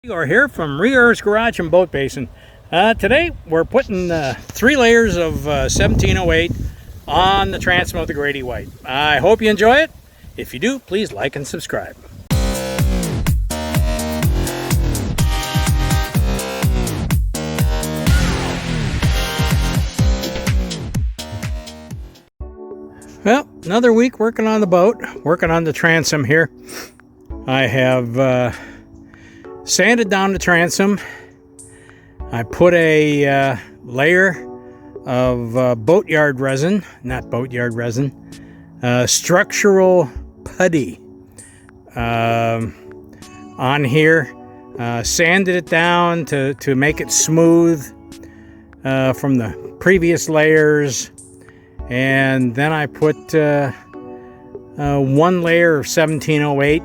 We are here from Rear's Garage and Boat Basin. Today we're putting 3 layers of 1708 on the transom of the Grady White. I hope you enjoy it. If you do, please like and subscribe. Well, another week working on the boat, working on the transom here. I have sanded down the transom. I put a layer of boatyard resin, not boatyard resin, structural putty on here. Sanded it down to make it smooth from the previous layers. And then I put 1 layer of 1708.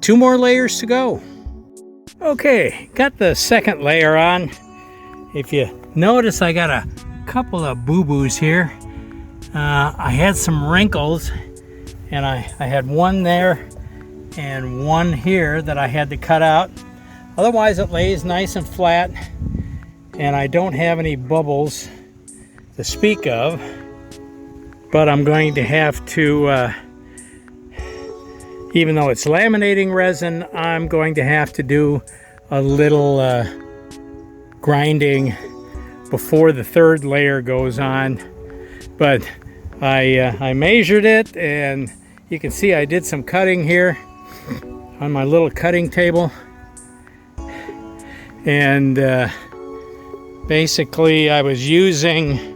2 more layers to go. Okay, got the second layer on. If you notice, I got a couple of boo-boos here. I had some wrinkles, and I had one there and one here that I had to cut out. Otherwise, it lays nice and flat, and I don't have any bubbles to speak of. But I'm going to have to even though it's laminating resin, I'm going to have to do a little grinding before the 3rd layer goes on. But I measured it, and you can see I did some cutting here on my little cutting table. And basically I was using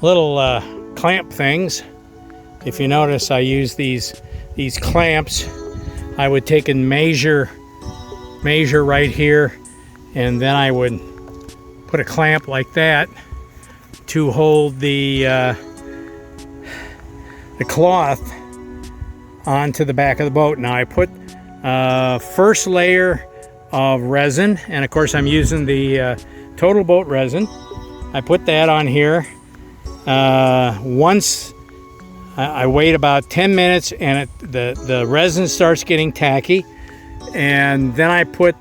little clamp things. If you notice, I use these clamps. I would take and measure right here, and then I would put a clamp like that to hold the cloth onto the back of the boat. Now I put first layer of resin, and of course I'm using the Total Boat resin. I put that on here. Once I wait about 10 minutes, and the resin starts getting tacky, and then I put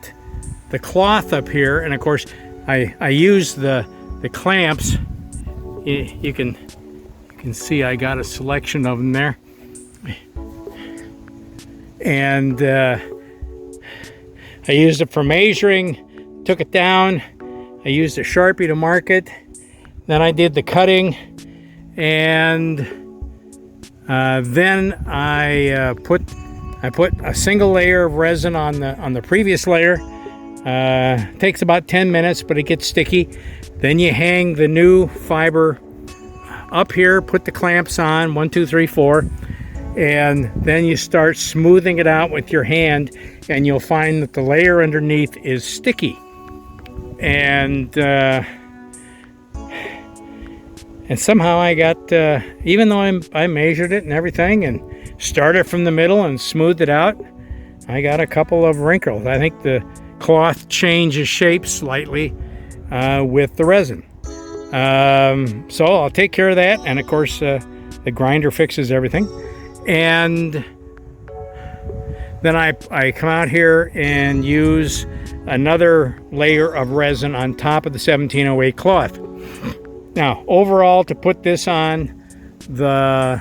the cloth up here, and of course I use the clamps. You can see I got a selection of them there, and I used it for measuring, took it down. I used a Sharpie to mark it. Then I did the cutting, and then I put a single layer of resin on the previous layer. Takes about 10 minutes, but it gets sticky. Then you hang the new fiber up here, put the clamps on, 1, 2, 3, 4, and then you start smoothing it out with your hand, and you'll find that the layer underneath is sticky. And somehow I got, even though I measured it and everything and started from the middle and smoothed it out, I got a couple of wrinkles. I think the cloth changes shape slightly with the resin. So I'll take care of that, and of course the grinder fixes everything. And then I come out here and use another layer of resin on top of the 1708 cloth. Now, overall, to put this on the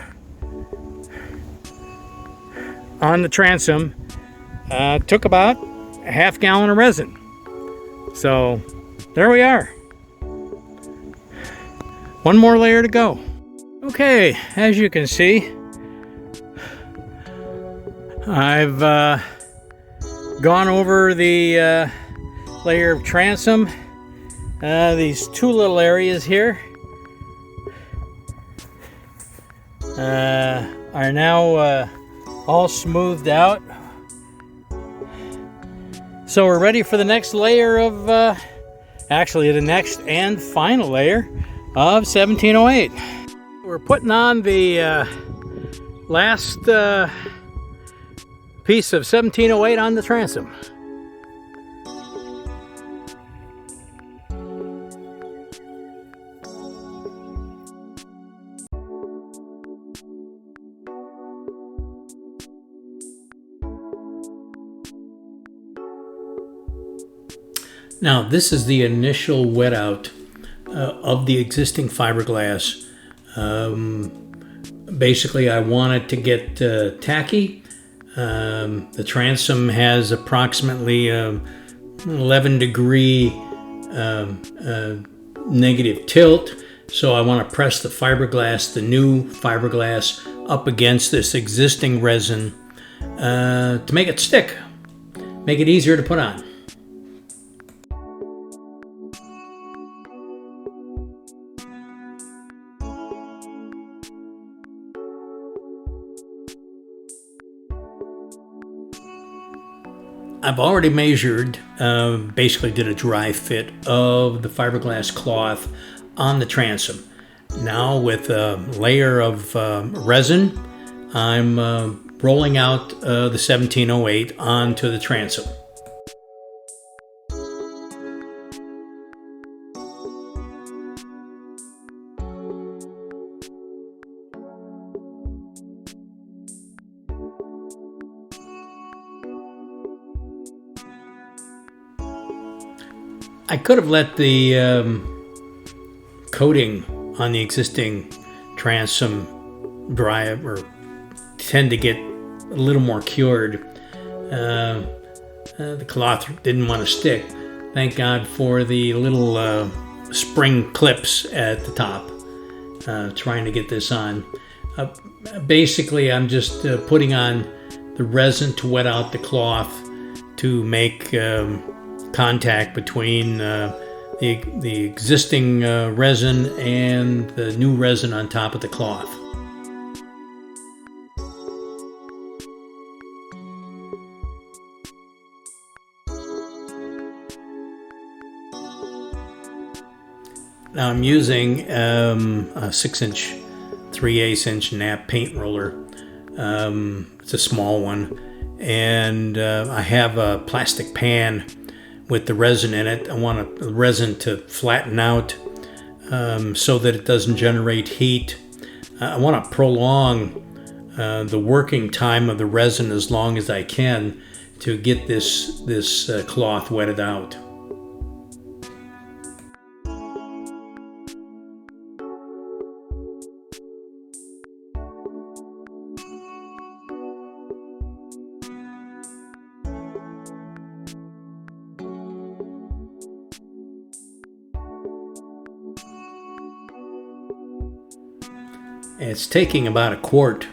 transom, took about a half gallon of resin. So there we are. 1 more layer to go. Okay, as you can see, I've gone over the layer of transom. These 2 little areas here are now all smoothed out. So we're ready for the next layer of, actually the next and final layer of 1708. We're putting on the last piece of 1708 on the transom. Now this is the initial wet out of the existing fiberglass. Basically I want it to get tacky. The transom has approximately 11 degree negative tilt, so I want to press the fiberglass, the new fiberglass, up against this existing resin to make it stick, make it easier to put on. I've already measured, basically did a dry fit of the fiberglass cloth on the transom. Now with a layer of resin, I'm rolling out the 1708 onto the transom. I could have let the coating on the existing transom dry or tend to get a little more cured. The cloth didn't want to stick. Thank God for the little spring clips at the top, trying to get this on. Basically, I'm just putting on the resin to wet out the cloth to make contact between the existing resin and the new resin on top of the cloth. Now I'm using a 6-inch, 3/8" nap paint roller. It's a small one, and I have a plastic pan with the resin in it. I want the resin to flatten out so that it doesn't generate heat. I want to prolong the working time of the resin as long as I can to get this cloth wetted out. It's taking about a quart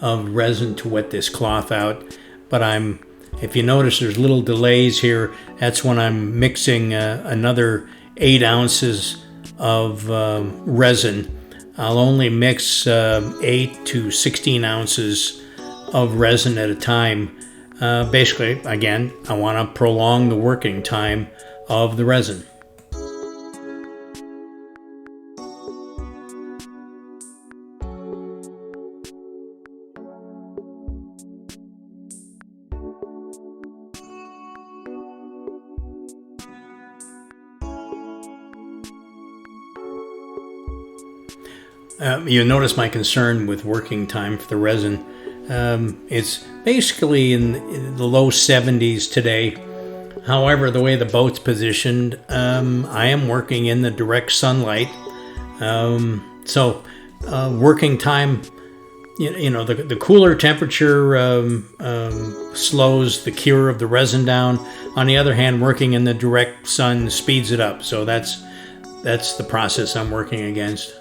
of resin to wet this cloth out, but if you notice there's little delays here, that's when I'm mixing another 8 ounces of resin. I'll only mix 8 to 16 ounces of resin at a time. Basically, again, I want to prolong the working time of the resin. You'll notice my concern with working time for the resin. It's basically in the low 70s today. However, the way the boat's positioned, I am working in the direct sunlight. So working time, the cooler temperature slows the cure of the resin down. On the other hand, working in the direct sun speeds it up. So that's the process I'm working against.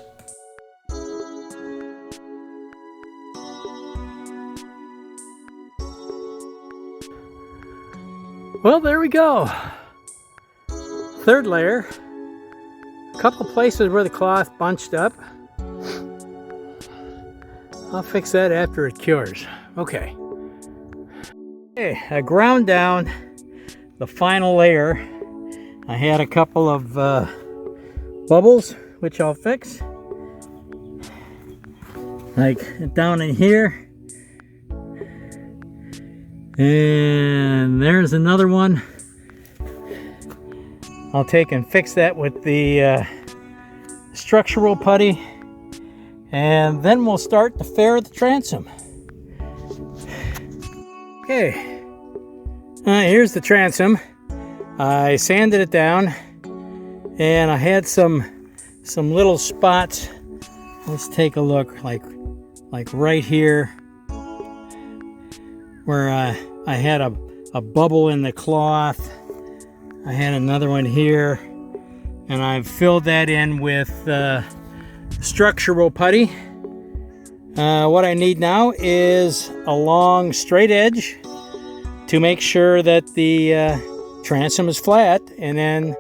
Well, there we go. Third layer. A couple places where the cloth bunched up. I'll fix that after it cures. Okay. Okay, I ground down the final layer. I had a couple of bubbles, which I'll fix. Like down in here. And there's another one. I'll take and fix that with the structural putty, and then we'll start the fair of the transom. Okay, here's the transom. I sanded it down, and I had some little spots. Let's take a look, like right here, where I had a bubble in the cloth. I had another one here, and I've filled that in with structural putty. What I need now is a long straight edge to make sure that the transom is flat, and then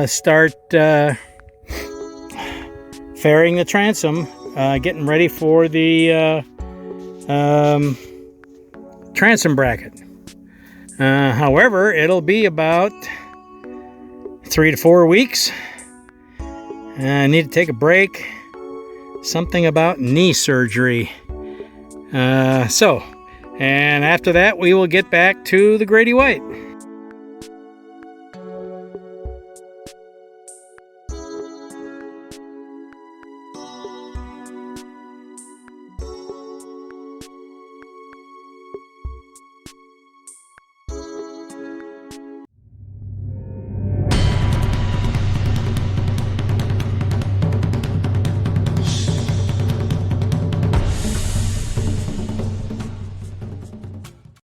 start fairing the transom, getting ready for the transom bracket. However, it'll be about 3 to 4 weeks. I need to take a break. Something about knee surgery. And after that, we will get back to the Grady White.